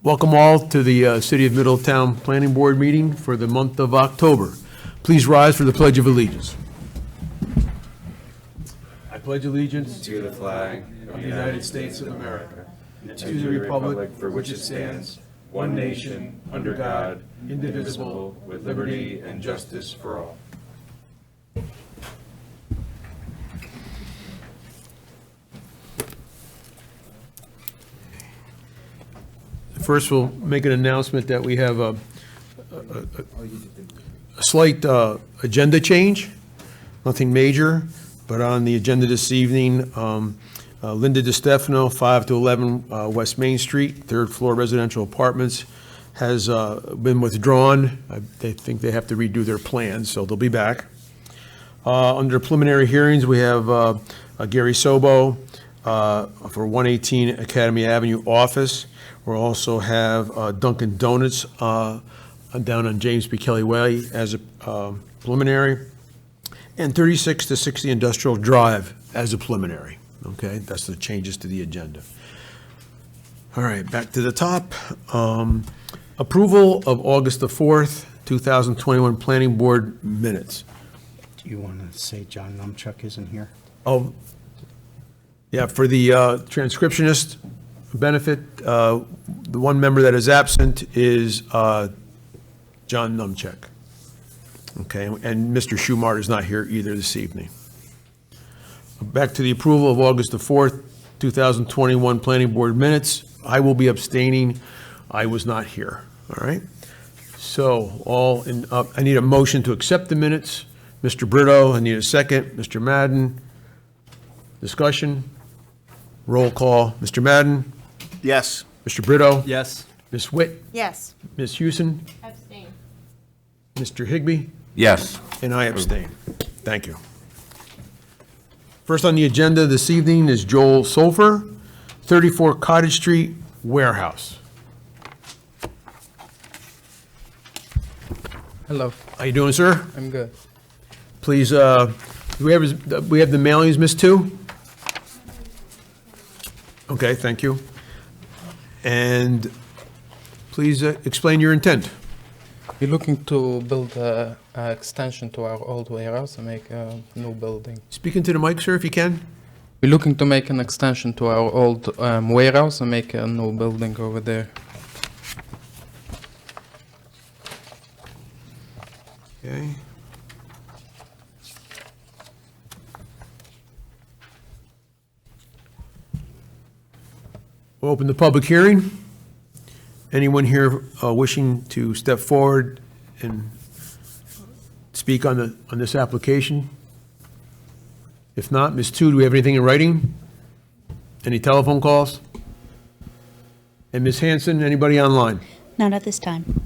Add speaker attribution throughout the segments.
Speaker 1: Welcome all to the City of Middletown Planning Board meeting for the month of October. Please rise for the Pledge of Allegiance. I pledge allegiance
Speaker 2: to the flag of the United States of America, and to the republic for which it stands, one nation, under God, indivisible, with liberty and justice for all.
Speaker 1: First, we'll make an announcement that we have a slight agenda change, nothing major, but on the agenda this evening, Linda DiStefano, 5 to 11 West Main Street, third floor residential apartments, has been withdrawn. They think they have to redo their plans, so they'll be back. Under preliminary hearings, we have Gary Sobo for 118 Academy Avenue office. We'll also have Dunkin Donuts down on James B. Kelly Way as a preliminary, and 36 to 60 Industrial Drive as a preliminary. Okay, that's the changes to the agenda. All right, back to the top. Approval of August the 4th, 2021 Planning Board minutes.
Speaker 3: Do you want to say John Numchuck isn't here?
Speaker 1: Oh, yeah, for the transcriptionist benefit, the one member that is absent is John Numchuck. Okay, and Mr. Schumart is not here either this evening. Back to the approval of August the 4th, 2021 Planning Board minutes. I will be abstaining. I was not here, all right? So I need a motion to accept the minutes. Mr. Brito, I need a second. Mr. Madden, discussion, roll call. Mr. Madden?
Speaker 4: Yes.
Speaker 1: Mr. Brito?
Speaker 4: Yes.
Speaker 1: Ms. Witt?
Speaker 5: Yes.
Speaker 1: Ms. Houston?
Speaker 5: Abstain.
Speaker 1: Mr. Higbee?
Speaker 2: Yes.
Speaker 1: And I abstain. Thank you. First on the agenda this evening is Joel Sulfur, 34 Cottage Street, Warehouse.
Speaker 6: Hello,
Speaker 1: How you doing, sir?
Speaker 6: I'm good.
Speaker 1: Please, do we have the mailings, Miss Two? Okay, thank you. And please explain your intent.
Speaker 6: We're looking to build an extension to our old warehouse and make a new building.
Speaker 1: Speak into the mic, sir, if you can.
Speaker 6: We're looking to make an extension to our old warehouse and make a new building over there.
Speaker 1: Okay. We'll open the public hearing. Anyone here wishing to step forward and speak on this application? If not, Ms. Tu, do we have anything in writing? Any telephone calls? And Ms. Hanson, anybody online?
Speaker 5: Not at this time.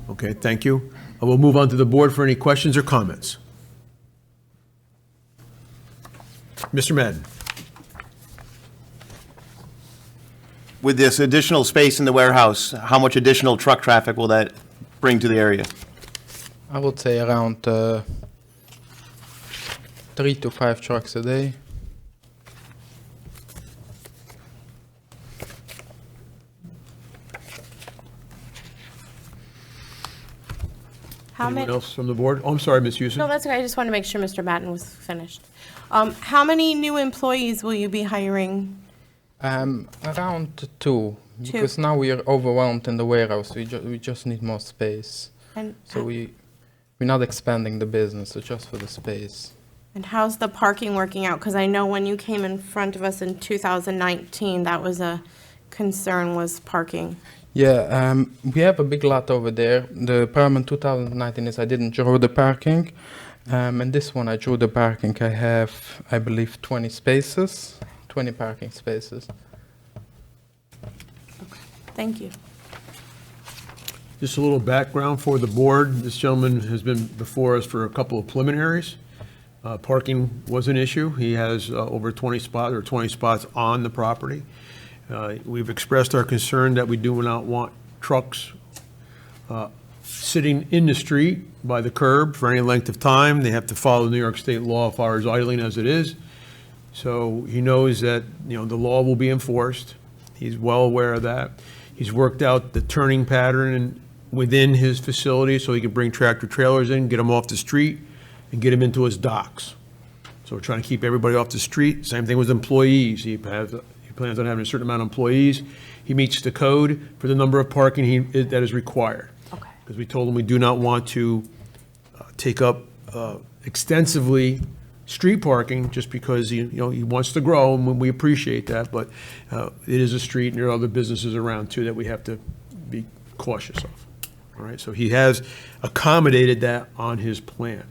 Speaker 1: Okay, thank you. I will move on to the board for any questions or comments. Mr. Madden.
Speaker 4: With this additional space in the warehouse, how much additional truck traffic will that bring to the area?
Speaker 6: I would say around 3 to 5 trucks a day.
Speaker 1: Anyone else from the board? Oh, I'm sorry, Ms. Houston.
Speaker 5: No, that's okay. I just wanted to make sure Mr. Madden was finished. How many new employees will you be hiring?
Speaker 6: Around 2, because now we are overwhelmed in the warehouse. We just need more space.
Speaker 5: And
Speaker 6: So we're not expanding the business, so just for the space.
Speaker 5: and how's the parking working out? Because I know when you came in front of us in 2019, that was a concern, was parking.
Speaker 6: Yeah, we have a big lot over there. The problem in 2019 is I didn't draw the parking. And this one I drew the parking. I have, I believe, 20 spaces, 20 parking spaces.
Speaker 5: Thank you.
Speaker 1: Just a little background for the board. This gentleman has been before us for a couple of preliminaries. Parking was an issue. He has over 20 spots on the property. We've expressed our concern that we do not want trucks sitting in the street by the curb for any length of time. They have to follow New York State law as far as idling as it is. So he knows that, the law will be enforced. He's well aware of that. He's worked out the turning pattern within his facility so he can bring tractor trailers in, get them off the street, and get them into his docks. So we're trying to keep everybody off the street. Same thing with employees. He plans on having a certain amount of employees. He meets the code for the number of parking that is required.
Speaker 5: Okay.
Speaker 1: Because we told him we do not want to take up extensively street parking just because he wants to grow, and we appreciate that, but it is a street, and there are other businesses around too that we have to be cautious of. All right, so he has accommodated that on his plan.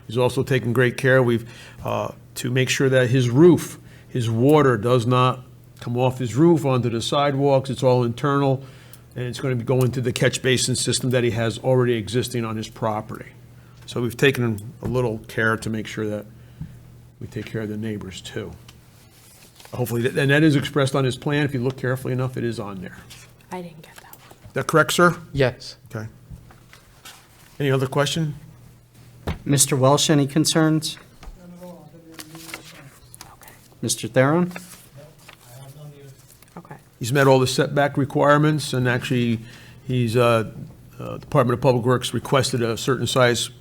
Speaker 1: He's also taken great care, to make sure that his roof, his water does not come off his roof onto the sidewalks. It's all internal, and it's going to go into the catch basin system that he has already existing on his property. So we've taken a little care to make sure that we take care of the neighbors too. Hopefully, and that is expressed on his plan. If you look carefully enough, it is on there.
Speaker 5: I didn't get that one.
Speaker 1: Is that correct, sir?
Speaker 6: Yes.
Speaker 1: Okay. Any other question?
Speaker 3: Mr. Welsh, any concerns? Mr. Theron?
Speaker 5: Okay.
Speaker 1: He's met all the setback requirements, and actually, Department of Public Works requested a certain size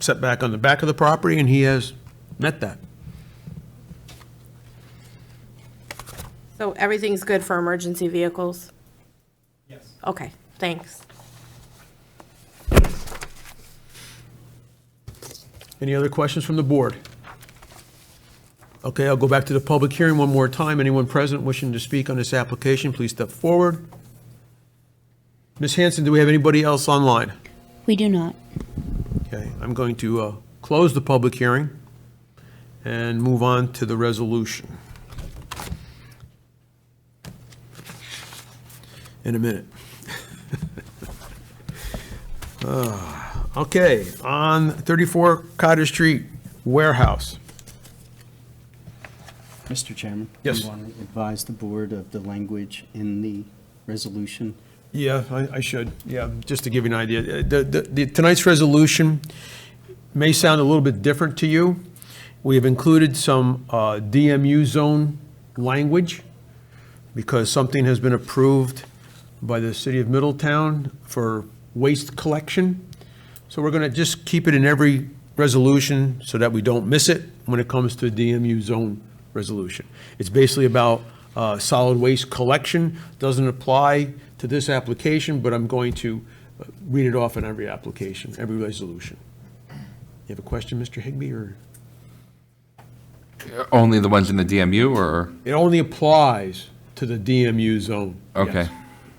Speaker 1: setback on the back of the property, and he has met that.
Speaker 5: So everything's good for emergency vehicles?
Speaker 2: Yes.
Speaker 5: Okay, thanks.
Speaker 1: Any other questions from the board? Okay, I'll go back to the public hearing one more time. Anyone present wishing to speak on this application, please step forward. Ms. Hanson, do we have anybody else online?
Speaker 7: We do not.
Speaker 1: Okay, I'm going to close the public hearing and move on to the resolution in a minute. Okay, on 34 Cottage Street warehouse.
Speaker 3: Mr. Chairman?
Speaker 1: Yes.
Speaker 3: Do you want to advise the board of the language in the resolution?
Speaker 1: Yeah, I should, yeah, just to give you an idea. Tonight's resolution may sound a little bit different to you. We have included some DMU zone language because something has been approved by the city of Middletown for waste collection. So we're going to just keep it in every resolution so that we don't miss it when it comes to DMU zone resolution. It's basically about solid waste collection. Doesn't apply to this application, but I'm going to read it off in every application, every resolution. You have a question, Mr. Higbee, or?
Speaker 8: Only the ones in the DMU, or?
Speaker 1: It only applies to the DMU zone.
Speaker 8: Okay.
Speaker 1: Yes.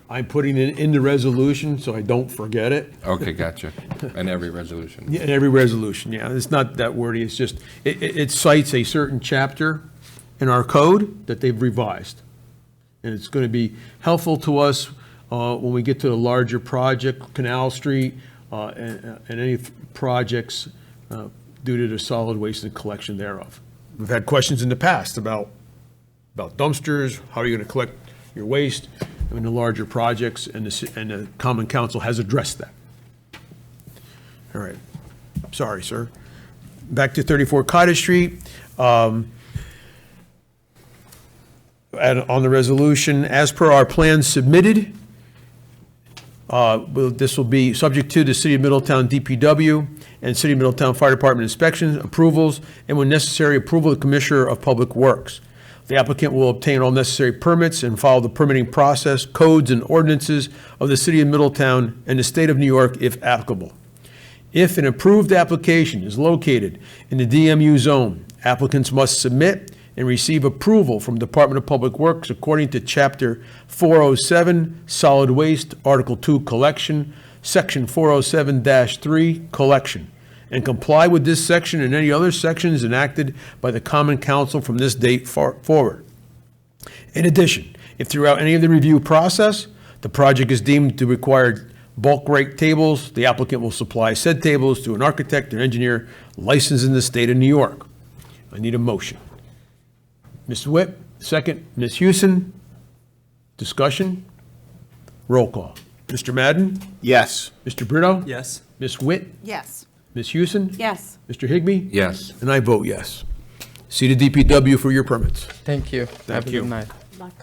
Speaker 1: I'm putting it in the resolution so I don't forget it.
Speaker 8: Okay, gotcha. In every resolution.
Speaker 1: Yeah, in every resolution, yeah. It's not that wordy, it's just, it cites a certain chapter in our code that they've revised. And it's going to be helpful to us when we get to the larger project, Canal Street, and any projects due to the solid waste and collection thereof. We've had questions in the past about dumpsters, how are you going to collect your waste in the larger projects, and the Common Council has addressed that. All right. Sorry, sir. Back to 34 Cottage Street. On the resolution, as per our plans submitted, this will be subject to the City of Middletown DPW and City of Middletown Fire Department inspections, approvals, and when necessary, approval of the Commissioner of Public Works. The applicant will obtain all necessary permits and follow the permitting process, codes, and ordinances of the City of Middletown and the State of New York, if applicable. If an approved application is located in the DMU zone, applicants must submit and receive approval from Department of Public Works according to Chapter 407, Solid Waste, Article 2, Collection, Section 407-3, Collection, and comply with this section and any other sections enacted by the Common Council from this date forward. In addition, if throughout any of the review process, the project is deemed to require bulk rate tables, the applicant will supply said tables to an architect or engineer licensed in the state of New York. I need a motion. Mr. Witt, second. Ms. Houston, discussion? Roll call. Mr. Madden?
Speaker 4: Yes.
Speaker 1: Mr. Brito?
Speaker 2: Yes.
Speaker 1: Ms. Witt?
Speaker 5: Yes.
Speaker 1: Ms. Houston?
Speaker 5: Yes.
Speaker 1: Mr. Higbee?
Speaker 8: Yes.
Speaker 1: And I vote yes. See the DPW for your permits.
Speaker 6: Thank you. Have a
Speaker 1: you.
Speaker 6: good night.
Speaker 5: Luck.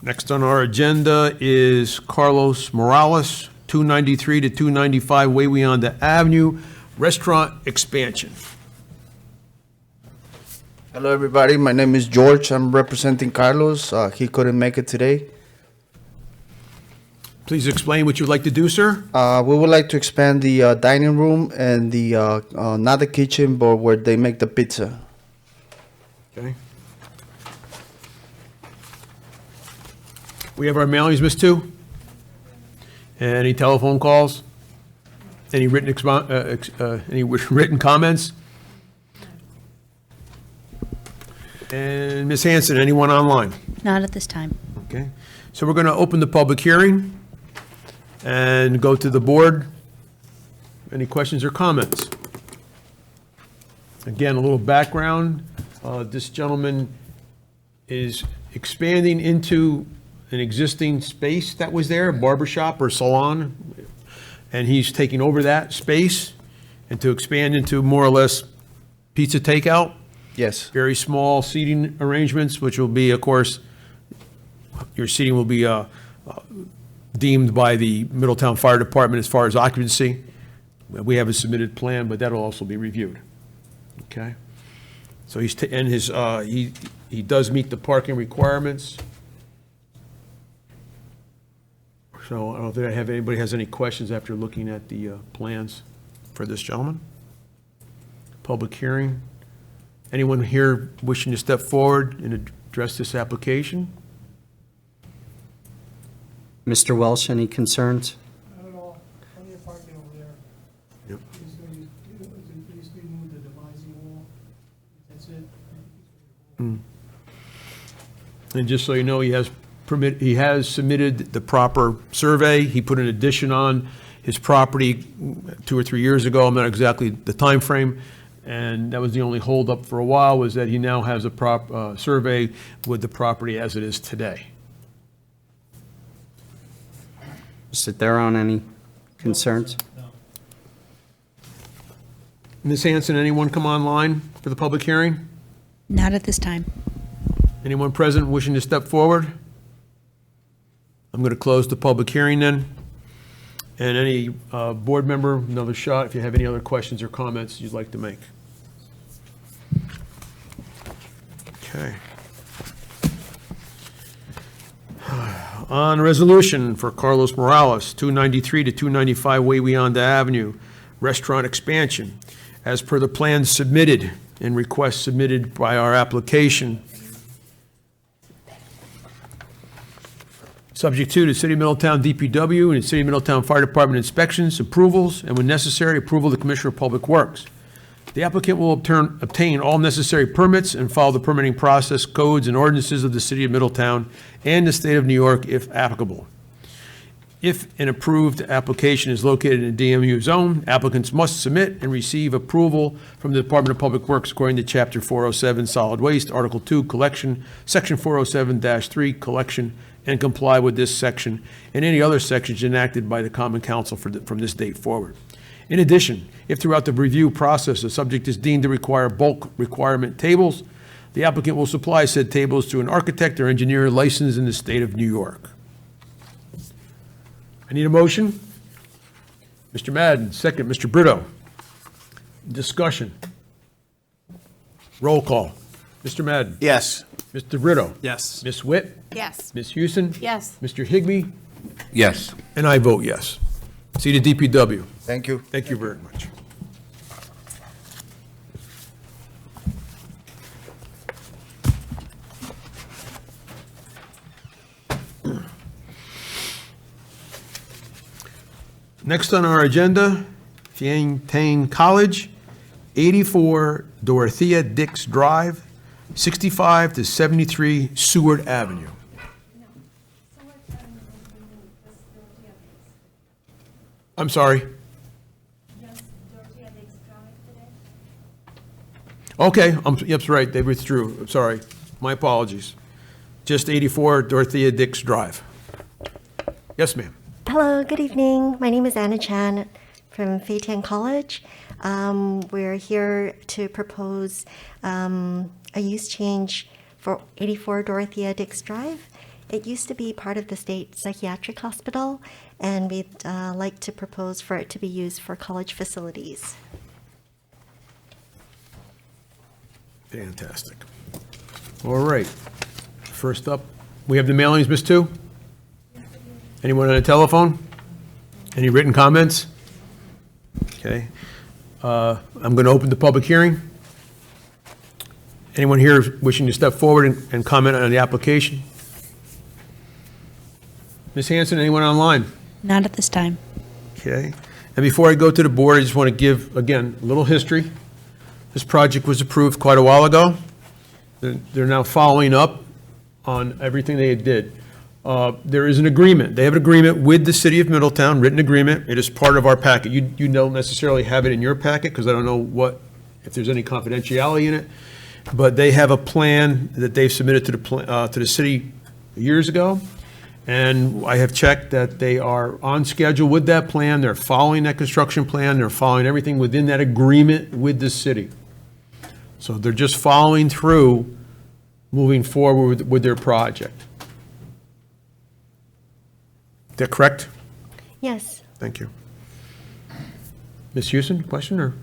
Speaker 1: Next on our agenda is Carlos Morales, 293 to 295 Wawayanda Avenue, restaurant expansion.
Speaker 7: Hello, everybody. My name is George. I'm representing Carlos. He couldn't make it today.
Speaker 1: Please explain what you'd like to do, sir.
Speaker 7: We would like to expand the dining room and the not the kitchen, but where they make the pizza.
Speaker 1: Okay. We have our mailings, Ms. Tu? Any telephone calls? Any written any written comments? And Ms. Hanson, anyone online?
Speaker 9: Not at this time.
Speaker 1: Okay, so we're going to open the public hearing and go to the board. Any questions or comments? Again, a little background. This gentleman is expanding into an existing space that was there, a barber shop or salon, and he's taking over that space and to expand into more or less pizza takeout.
Speaker 7: Yes.
Speaker 1: Very small seating arrangements, which will be, of course, your seating will be deemed by the Middletown Fire Department as far as occupancy. We have a submitted plan, but that'll also be reviewed. Okay? So he's, and his, he does meet the parking requirements. So I don't think I have, anybody has any questions after looking at the plans for this gentleman? Public hearing. Anyone here wishing to step forward and address this application?
Speaker 3: Mr. Welsh, any concerns?
Speaker 10: Not at all. Plenty of parking over there.
Speaker 1: Yep.
Speaker 10: He's going to basically move the demising wall. That's it.
Speaker 1: And just so you know, he has submitted the proper survey. He put an addition on his property 2 or 3 years ago. I'm not exactly the time frame. And that was the only holdup for a while, was that he now has a survey with the property as it is today.
Speaker 3: Mr. Theron, any concerns?
Speaker 1: Ms. Hanson, anyone come online for the public hearing?
Speaker 9: Not at this time.
Speaker 1: Anyone present wishing to step forward? I'm going to close the public hearing then. And any board member, another shot, if you have any other questions or comments you'd like to make. Okay. On resolution for Carlos Morales, 293 to 295 Wawayanda Avenue, restaurant expansion, as per the plans submitted and requests submitted by our application. Subject to the City of Middletown DPW and the City of Middletown Fire Department inspections, approvals, and when necessary, approval of the Commissioner of Public Works. The applicant will obtain all necessary permits and follow the permitting process, codes, and ordinances of the City of Middletown and the State of New York if applicable. If an approved application is located in a DMU zone, applicants must submit and receive approval from the Department of Public Works according to Chapter 407 Solid Waste, Article 2, Collection, Section 407-3, Collection, and comply with this section and any other sections enacted by the Common Council from this date forward. In addition, if throughout the review process the subject is deemed to require bulk requirement tables, the applicant will supply said tables to an architect or engineer licensed in the State of New York. I need a motion. Mr. Madden, second. Mr. Brito. Discussion. Roll call. Mr. Madden.
Speaker 4: Yes.
Speaker 1: Mr. Brito.
Speaker 7: Yes.
Speaker 1: Ms. Witt.
Speaker 5: Yes.
Speaker 1: Ms. Houston.
Speaker 5: Yes.
Speaker 1: Mr. Higbee.
Speaker 8: Yes.
Speaker 1: And I vote yes. See the DPW.
Speaker 7: Thank you.
Speaker 1: Thank you very much. Next on our agenda, Fiantain College, 84 Dorothea Dix Drive, 65 to 73 Seward Avenue. I'm sorry. Okay, yep, right, they withdrew. I'm sorry. My apologies. Just 84 Dorothea Dix Drive. Yes, ma'am.
Speaker 11: Hello, good evening. My name is Anna Chan from Fiantain College. We're here to propose a use change for 84 Dorothea Dix Drive. It used to be part of the state psychiatric hospital, and we'd like to propose for it to be used for college facilities.
Speaker 1: Fantastic. All right. First up, we have the mailings, Ms. Tu? Anyone on the telephone? Any written comments? Okay. I'm going to open the public hearing. Anyone here wishing to step forward and comment on the application? Ms. Hanson, anyone online?
Speaker 9: Not at this time.
Speaker 1: Okay. And before I go to the board, I just want to give, again, a little history. This project was approved quite a while ago. They're now following up on everything they did. There is an agreement. They have an agreement with the city of Middletown, written agreement. It is part of our packet. You don't necessarily have it in your packet because I don't know if there's any confidentiality in it. But they have a plan that they've submitted to the city years ago. And I have checked that they are on schedule with that plan. They're following that construction plan. They're following everything within that agreement with the city. So they're just following through, moving forward with their project. Is that correct?
Speaker 11: Yes.
Speaker 1: Thank you. Ms. Houston, question or?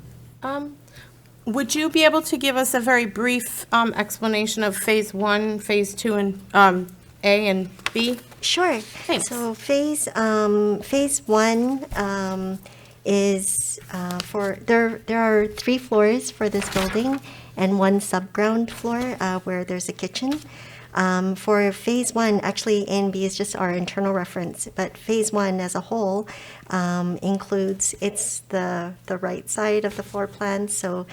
Speaker 5: Would you be able to give us a very brief explanation of Phase 1, Phase 2, and A and B?
Speaker 11: Sure.
Speaker 5: Thanks.
Speaker 11: So phase 1 is there are 3 floors for this building and 1 subground floor where there's a kitchen. For phase 1, actually A and B is just our internal reference, but phase 1 as a whole includes, it's the right side of the floor plan, so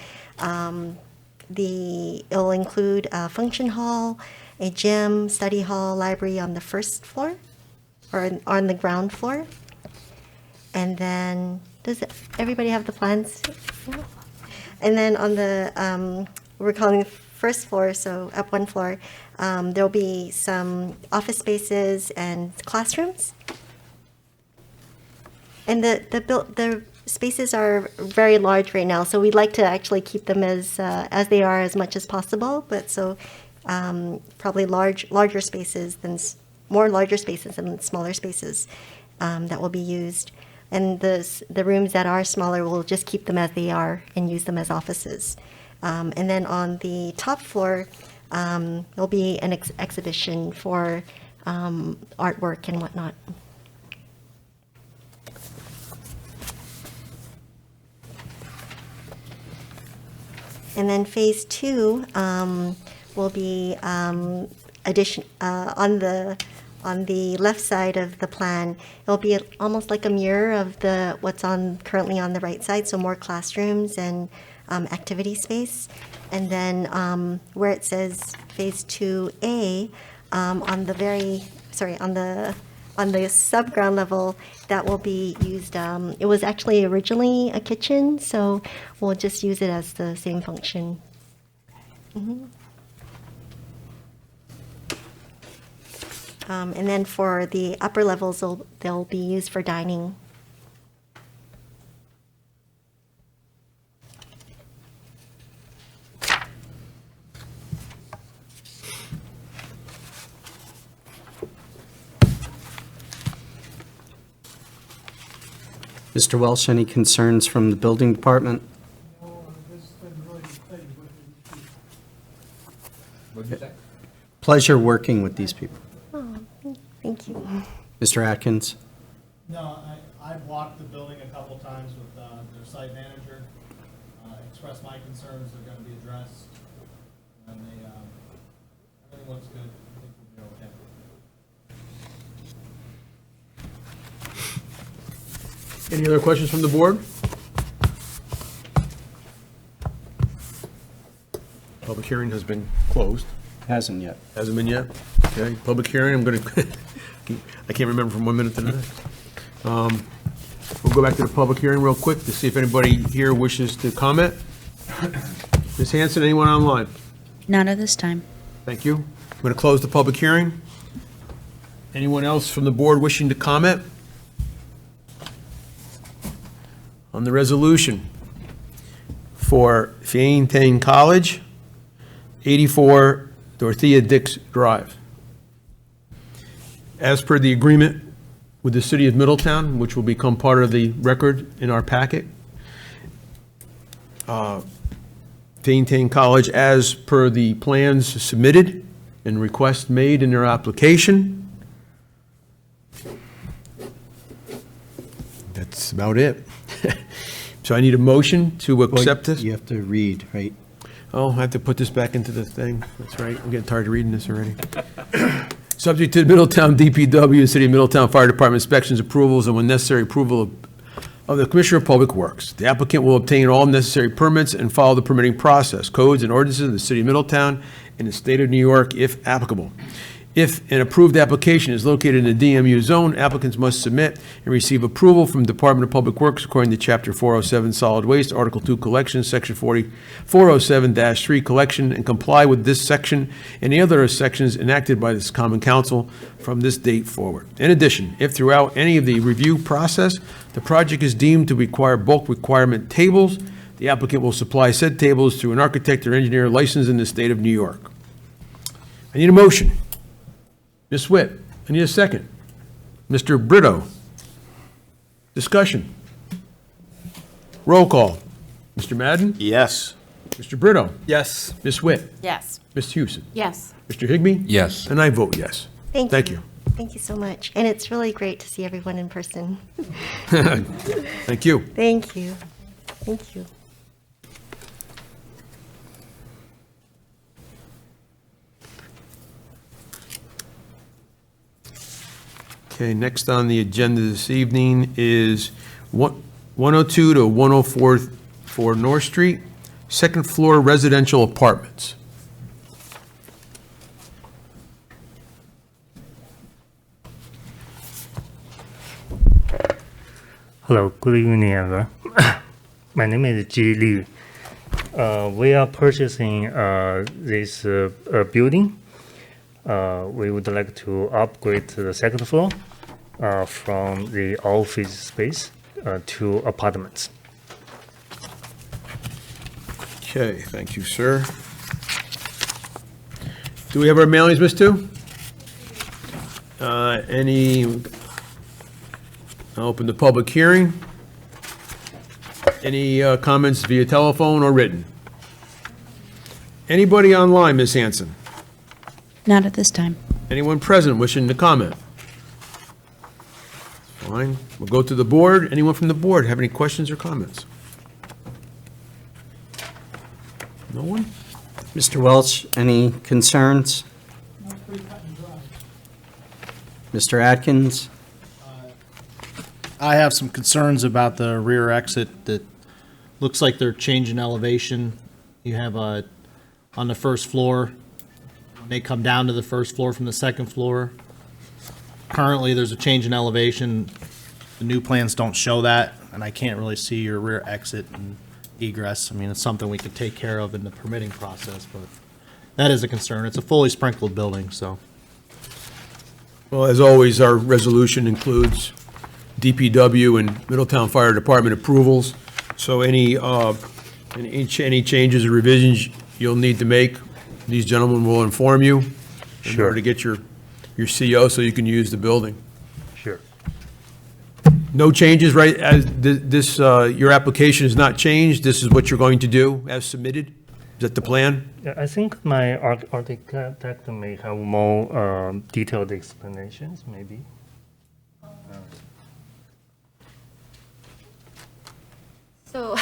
Speaker 11: it'll include a function hall, a gym, study hall, library on the first floor, or on the ground floor. And then, does everybody have the plans? And then on the, we're calling the first floor, so up 1 floor, there'll be some office spaces and classrooms. And the spaces are very large right now, so we'd like to actually keep them as they are as much as possible, but so probably larger spaces than larger spaces than smaller spaces that will be used. And the rooms that are smaller, we'll just keep them as they are and use them as offices. And then on the top floor, there'll be an exhibition for artwork and whatnot. And then phase 2 will be addition on the left side of the plan. It'll be almost like a mirror of what's currently on the right side, so more classrooms and activity space. And then where it says phase 2A, on the subground level, that will be used, it was actually originally a kitchen, so we'll just use it as the same function. Mm-hmm. And then for the upper levels, they'll be used for dining.
Speaker 3: Mr. Welsh, any concerns from the building department?
Speaker 10: No, this has been really exciting with these people.
Speaker 3: Pleasure working with these people.
Speaker 11: Oh, thank you.
Speaker 3: Mr. Atkins?
Speaker 12: No, I've walked the building a couple times with their site manager, expressed my concerns, they're gonna be addressed, and everything looks good, I think we'll be okay.
Speaker 1: Any other questions from the board? Public hearing has been closed.
Speaker 3: Hasn't yet.
Speaker 1: Hasn't been yet? Okay, public hearing, I can't remember from 1 minute to the next. We'll go back to the public hearing real quick to see if anybody here wishes to comment. Ms. Hanson, anyone online?
Speaker 9: Not at this time.
Speaker 1: Thank you. I'm going to close the public hearing. Anyone else from the board wishing to comment on the resolution for Fiantain College, 84 Dorothea Dix Drive? As per the agreement with the city of Middletown, which will become part of the record in our packet, Dunkin College, as per the plans submitted and requests made in their application. That's about it. So I need a motion to accept this.
Speaker 3: You have to read, right?
Speaker 1: Oh, I have to put this back into the thing. That's right. I'm getting tired of reading this already. Subject to the Middletown DPW and City of Middletown Fire Department inspections, approvals, and when necessary, approval of the Commissioner of Public Works. The applicant will obtain all necessary permits and follow the permitting process, codes, and ordinances of the City of Middletown and the State of New York, if applicable. If an approved application is located in the DMU zone, applicants must submit and receive approval from Department of Public Works according to Chapter 407 Solid Waste, Article 2 Collection, Section 407-3 Collection, and comply with this section and the other sections enacted by this Common Council from this date forward. In addition, if throughout any of the review process, the project is deemed to require bulk requirement tables, the applicant will supply said tables to an architect or engineer licensed in the State of New York. I need a motion. Ms. Witt, I need a second. Mr. Brito. Discussion. Roll call. Mr. Madden?
Speaker 4: Yes.
Speaker 1: Mr. Brito?
Speaker 2: Yes.
Speaker 1: Ms. Witt?
Speaker 5: Yes.
Speaker 1: Ms. Houston?
Speaker 5: Yes.
Speaker 1: Mr. Higbee?
Speaker 8: Yes.
Speaker 1: And I vote yes.
Speaker 11: Thank you.
Speaker 1: you.
Speaker 11: Thank you so much. And it's really great to see everyone in person.
Speaker 1: Thank you.
Speaker 11: Thank you. Thank you.
Speaker 1: Okay, next on the agenda this evening is 102 to 104 for North Street, second floor residential apartments.
Speaker 13: Hello, good evening, everyone. My name is Ji Liu. We are purchasing this building. We would like to upgrade to the second floor from the office space to apartments.
Speaker 1: Okay, thank you, sir. Do we have our mailings, Ms. Tu? I'll open the public hearing. Any comments via telephone or written? Anybody online, Ms. Hanson?
Speaker 9: Not at this time.
Speaker 1: Anyone present wishing to comment? Fine. We'll go to the board. Anyone from the board have any questions or comments? No one?
Speaker 3: Mr. Welch, any concerns?
Speaker 10: No, pretty cut and dry.
Speaker 3: Mr. Atkins?
Speaker 12: I have some concerns about the rear exit that looks like they're changing elevation. You have on the first floor, when they come down to the first floor from the second floor. Currently, there's a change in elevation. The new plans don't show that, and I can't really see your rear exit and egress. I mean, it's something we could take care of in the permitting process, but that is a concern. It's a fully sprinkled building, so.
Speaker 1: Well, as always, our resolution includes DPW and Middletown Fire Department approvals. So any changes or revisions you'll need to make, these gentlemen will inform you in order to get your CO so you can use the building.
Speaker 13: Sure.
Speaker 1: No changes, right? As this, your application is not changed. This is what you're going to do as submitted? Is that the plan?
Speaker 13: Yeah, I think my architect may have more detailed explanations, maybe.
Speaker 14: So,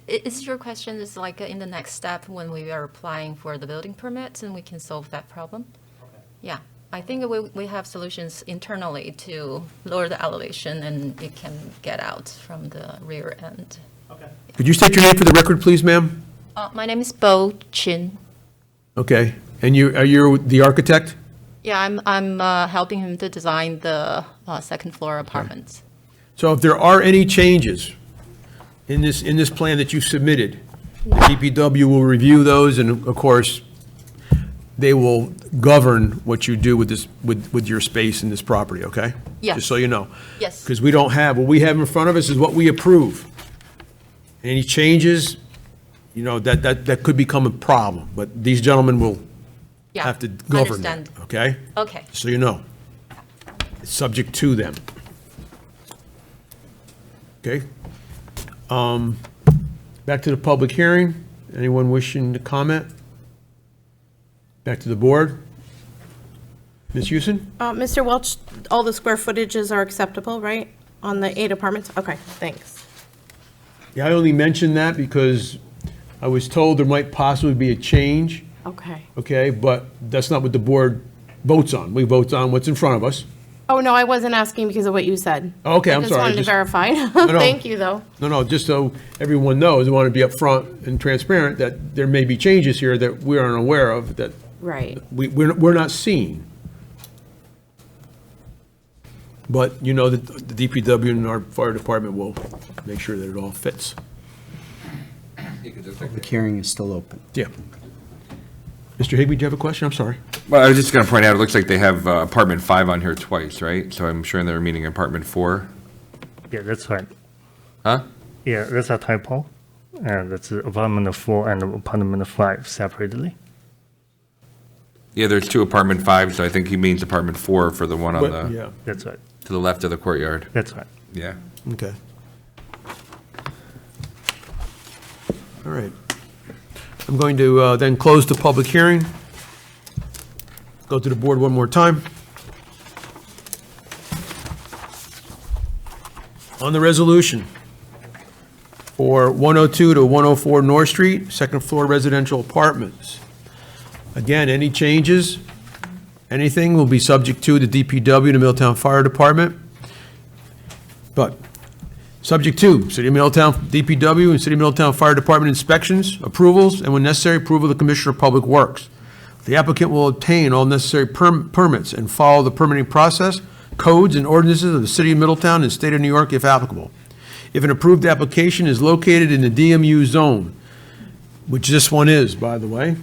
Speaker 14: is your question is like in the next step when we are applying for the building permits and we can solve that problem? Okay. Yeah, I think we have solutions internally to lower the elevation and it can get out from the rear end.
Speaker 12: Okay.
Speaker 1: Could you state your name for the record, please, ma'am?
Speaker 14: My name is Bo Chin.
Speaker 1: Okay. And are you the architect?
Speaker 14: Yeah, I'm helping him to design the second floor apartments.
Speaker 1: So if there are any changes in this plan that you submitted, DPW will review those, and of course, they will govern what you do with this, with your space in this property, okay?
Speaker 14: Yes.
Speaker 1: Just so you know.
Speaker 14: Yes.
Speaker 1: Because we don't have, what we have in front of us is what we approve. Any changes, you know, that could become a problem, but these gentlemen will
Speaker 14: Yeah,
Speaker 1: have to govern that,
Speaker 14: understand.
Speaker 1: okay?
Speaker 14: Okay.
Speaker 1: So you know. subject to them. Okay? Back to the public hearing. Anyone wishing to comment? Back to the board. Ms. Houston?
Speaker 5: Mr. Welch, all the square footages are acceptable, right? On the 8 apartments? Okay, thanks.
Speaker 1: Yeah, I only mentioned that because I was told there might possibly be a change,
Speaker 5: Okay.
Speaker 1: okay? But that's not what the board votes on. We vote on what's in front of us.
Speaker 5: Oh, no, I wasn't asking because of what you said.
Speaker 1: Okay, I'm
Speaker 5: I just
Speaker 1: sorry.
Speaker 5: wanted to verify.
Speaker 1: No.
Speaker 5: Thank you, though.
Speaker 1: No, just so everyone knows, I want to be upfront and transparent that there may be changes here that we aren't aware of, that
Speaker 5: Right.
Speaker 1: we're not seeing. But you know that the DPW and our fire department will make sure that it all fits.
Speaker 3: Public hearing is still open.
Speaker 1: Yeah. Mr. Higbee, do you have a question? I'm sorry.
Speaker 8: Well, I was just going to point out, it looks like they have apartment 5 on here twice, right? So I'm sure they're meaning apartment 4.
Speaker 13: Yeah, that's right.
Speaker 8: Huh?
Speaker 13: Yeah, that's a typo. And that's apartment 4 and apartment 5 separately.
Speaker 8: Yeah, there's 2 apartment 5s, so I think he means apartment 4 for the one on
Speaker 1: But,
Speaker 8: the,
Speaker 1: yeah,
Speaker 13: That's right.
Speaker 8: to the left of the courtyard.
Speaker 13: That's right.
Speaker 8: Yeah.
Speaker 1: okay. All right. I'm going to then close the public hearing. Go to the board one more time. On the resolution for 102 to 104 North Street, second floor residential apartments. Again, any changes, anything will be subject to the DPW, the Middletown Fire Department. But subject to City of Middletown DPW and City of Middletown Fire Department inspections, approvals, and when necessary, approval of the Commissioner of Public Works. The applicant will obtain all necessary permits and follow the permitting process, codes, and ordinances of the City of Middletown and State of New York if applicable. If an approved application is located in the DMU zone, which this one is, by the way,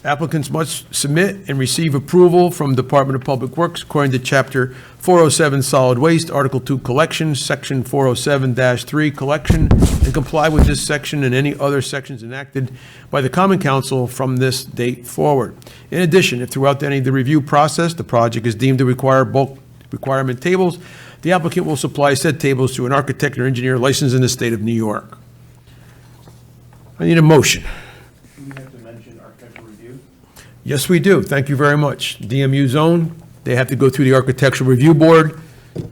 Speaker 1: applicants must submit and receive approval from Department of Public Works according to Chapter 407 Solid Waste, Article 2 Collection, Section 407-3 Collection, and comply with this section and any other sections enacted by the Common Council from this date forward. In addition, if throughout any of the review process, the project is deemed to require bulk requirement tables, the applicant will supply said tables to an architect or engineer licensed in the state of New York. I need a motion.
Speaker 12: Do we have to mention architectural review?
Speaker 1: Yes, we do. Thank you very much. DMU zone, they have to go through the Architectural Review Board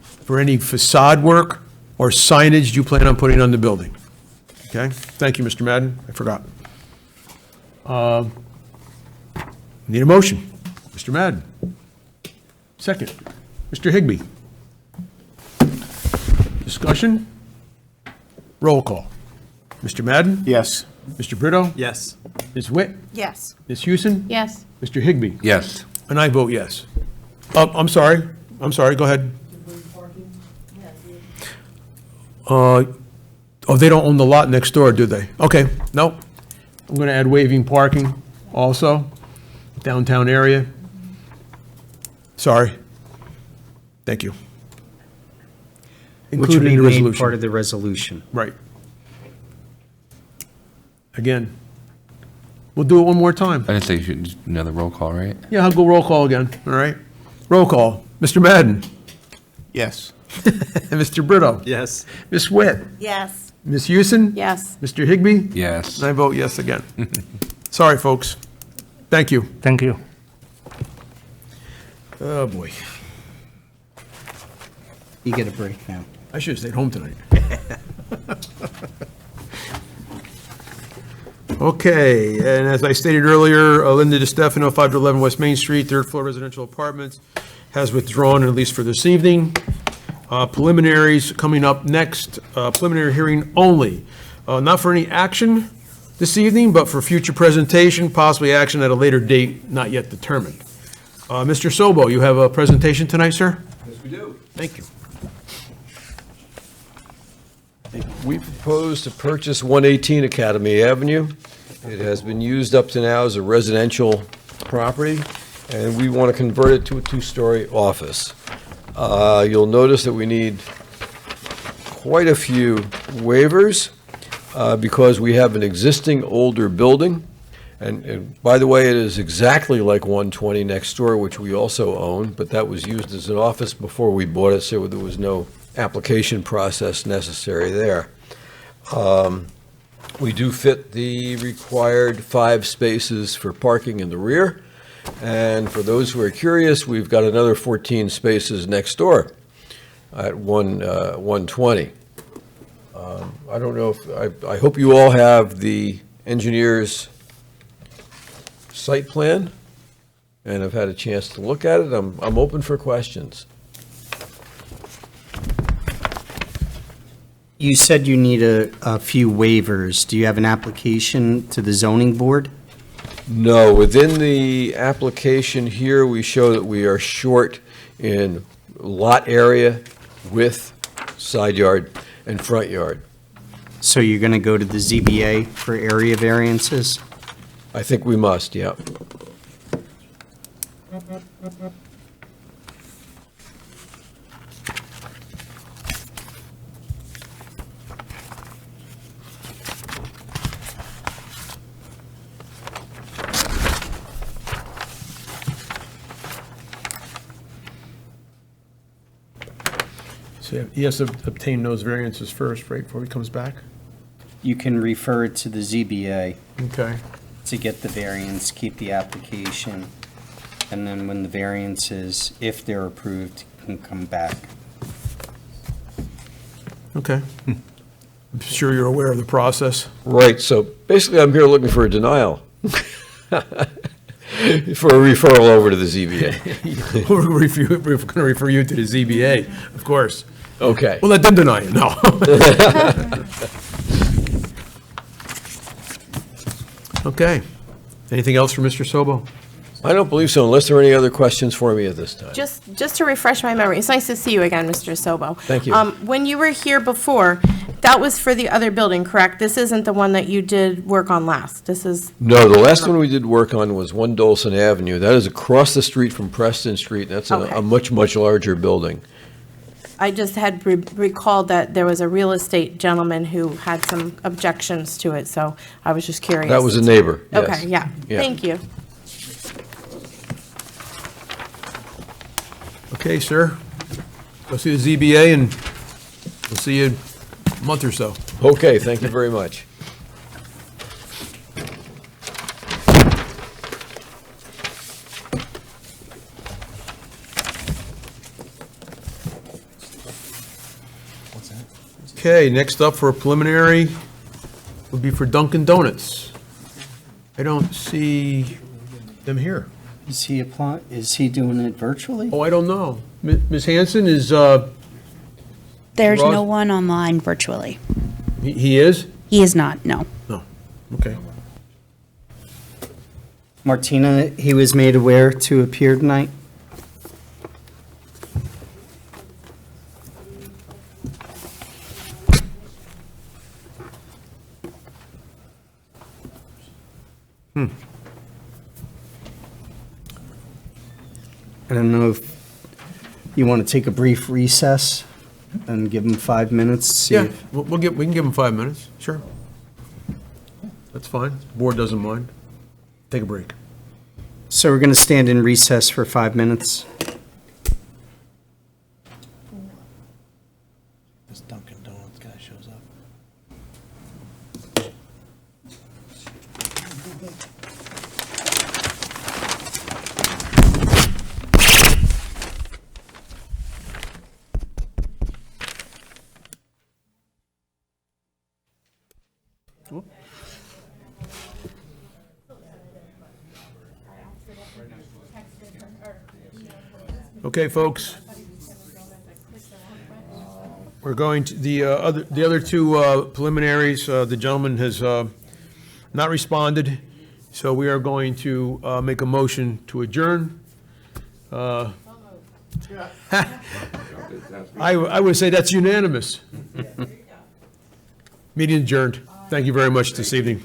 Speaker 1: for any facade work or signage you plan on putting on the building. Okay? Thank you, Mr. Madden. I forgot. Need a motion. Mr. Madden. Second. Mr. Higbee. Discussion? Roll call. Mr. Madden?
Speaker 4: Yes.
Speaker 1: Mr. Brito?
Speaker 7: Yes.
Speaker 1: Ms. Witt?
Speaker 5: Yes.
Speaker 1: Ms. Houston?
Speaker 5: Yes.
Speaker 1: Mr. Higbee?
Speaker 8: Yes.
Speaker 1: And I vote yes. I'm sorry, go ahead. Oh, they don't own the lot next door, do they? Okay, nope. I'm going to add waiving parking also, downtown area. Sorry. Thank you.
Speaker 3: Which would
Speaker 1: Included
Speaker 3: be
Speaker 1: in the
Speaker 3: made
Speaker 1: resolution.
Speaker 3: part of the resolution.
Speaker 1: Right. Again, we'll do it one more time.
Speaker 8: I didn't say you should do another roll call, right?
Speaker 1: Yeah, I'll go roll call again, all right? Roll call. Mr. Madden?
Speaker 4: Yes.
Speaker 1: Mr. Brito?
Speaker 7: Yes.
Speaker 1: Ms. Witt?
Speaker 5: Yes.
Speaker 1: Ms. Houston?
Speaker 5: Yes.
Speaker 1: Mr. Higbee?
Speaker 8: Yes.
Speaker 1: And I vote yes again. Sorry, folks. Thank you.
Speaker 13: Thank you.
Speaker 1: Oh, boy.
Speaker 3: You get a break now.
Speaker 1: I should have stayed home tonight. Okay, and as I stated earlier, Linda DiStefano, 5 to 11 West Main Street, third floor residential apartments, has withdrawn, at least for this evening. Preliminaries coming up next, preliminary hearing only. Not for any action this evening, but for future presentation, possibly action at a later date, not yet determined. Mr. Sobo, you have a presentation tonight, sir?
Speaker 2: Yes, we do.
Speaker 1: Thank you.
Speaker 15: We propose to purchase 118 Academy Avenue. It has been used up to now as a residential property, and we want to convert it to a two-story office. You'll notice that we need quite a few waivers because we have an existing older building, And by the way, it is exactly like 120 next door, which we also own, but that was used as an office before we bought it, so there was no application process necessary there. We do fit the required 5 spaces for parking in the rear. And for those who are curious, we've got another 14 spaces next door at 120. I don't know if, I hope you all have the engineer's site plan and have had a chance to look at it. I'm open for questions.
Speaker 3: You said you need a few waivers. Do you have an application to the zoning board?
Speaker 15: No, within the application here, we show that we are short in lot area, width, side yard, and front yard.
Speaker 3: So you're going to go to the ZBA for area variances?
Speaker 15: I think we must, yeah.
Speaker 1: So he has to obtain those variances first, right, before he comes back?
Speaker 3: You can refer it to the ZBA
Speaker 1: Okay.
Speaker 3: to get the variance, keep the application, and then when the variances, if they're approved, can come back.
Speaker 1: Okay. I'm sure you're aware of the process.
Speaker 15: Right, so basically, I'm here looking for a denial. For a referral over to the ZBA.
Speaker 1: We're going to refer you to the ZBA, of course.
Speaker 15: Okay.
Speaker 1: We'll let them deny it, no. Okay. Anything else for Mr. Sobo?
Speaker 15: I don't believe so, unless there are any other questions for me at this time.
Speaker 5: Just to refresh my memory, it's nice to see you again, Mr. Sobo.
Speaker 15: Thank you.
Speaker 5: When you were here before, that was for the other building, correct? This isn't the one that you did work on last. This is,
Speaker 15: No, the last one we did work on was 1 Dolson Avenue. That is across the street from Preston Street, and that's
Speaker 5: Okay.
Speaker 15: a much, much larger building.
Speaker 5: I just had recalled that there was a real estate gentleman who had some objections to it, so I was just curious.
Speaker 15: That was a neighbor, yes.
Speaker 5: Okay, yeah.
Speaker 15: Yeah.
Speaker 5: Thank you.
Speaker 1: Okay, sir. Go see the ZBA, and we'll see you in a month or so.
Speaker 15: Okay, thank you very much.
Speaker 1: Okay, next up for a preliminary would be for Dunkin Donuts. I don't see them here.
Speaker 3: Is he doing it virtually?
Speaker 1: Oh, I don't know. Ms. Hanson is,
Speaker 9: There's
Speaker 1: Ross-
Speaker 9: no one online virtually.
Speaker 1: he is?
Speaker 9: He is not, no.
Speaker 1: No, okay.
Speaker 3: Martina, he was made aware to appear tonight? I don't know if you want to take a brief recess and give him 5 minutes, see
Speaker 1: Yeah,
Speaker 3: if...
Speaker 1: we can give him 5 minutes, sure. That's fine. Board doesn't mind. Take a break.
Speaker 3: So we're going to stand in recess for 5 minutes.
Speaker 7: This Dunkin Donuts guy shows up.
Speaker 1: Okay, folks. We're going to, the other two preliminaries, the gentleman has not responded, so we are going to make a motion to adjourn. I would say that's unanimous. Meeting adjourned. Thank you very much this evening.